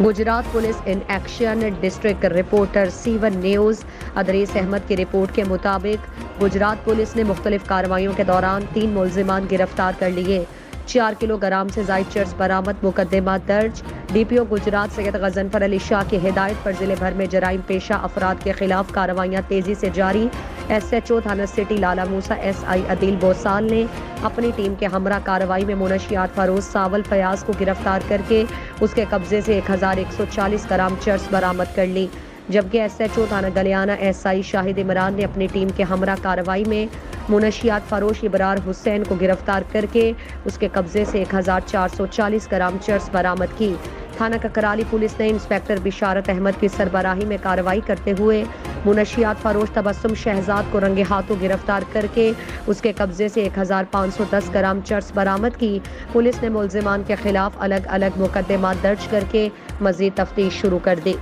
Gujarat police in action. District reporter C1 news Idris Ahmad की report के मुताबिक गुजरात पुलिस ने मुख्तलिफ कार्रवाइयों के दौरान 3 मुलजिमान गिरफ्तार कर लिए। 4 किलोग्राम से ज़ायद चर्स बरामद। मुकदमा दर्ज। DPO गुजरात सैयद गजनफर अली शाह की हिदायत पर जिले भर में जराइम पेशा अफराद के खिलाफ कार्रवाइयाँ तेजी से जारी। SHO थाना सिटी लाला मूसा SI अदील बोसाल ने अपनी टीम के हमरा कार्रवाई में मुनशियात फरोज सावल फयाज को गिरफ्तार करके उसके कब्जे से 1140 ग्राम चर्स बरामद कर ली, जबकि SHO थाना गलियाना SI शाहिद इमरान ने अपनी टीम के हमरा कार्रवाई में मुनशियात फरोश इबरार हुसैन को गिरफ्तार करके उसके कब्जे से 1440 ग्राम चर्स बरामद की। थाना ककराली पुलिस ने इंस्पेक्टर बिशारत अहमद की सरबराही में कार्रवाई करते हुए मुनशियात फरोश तबस्सुम शहजाद को रंगे हाथों गिरफ्तार करके उसके कब्जे से 1510 ग्राम चर्स बरामद की। पुलिस ने मुलजिमान के खिलाफ अलग अलग मुकदमा दर्ज करके मजीद तफ्तीश शुरू कर दी।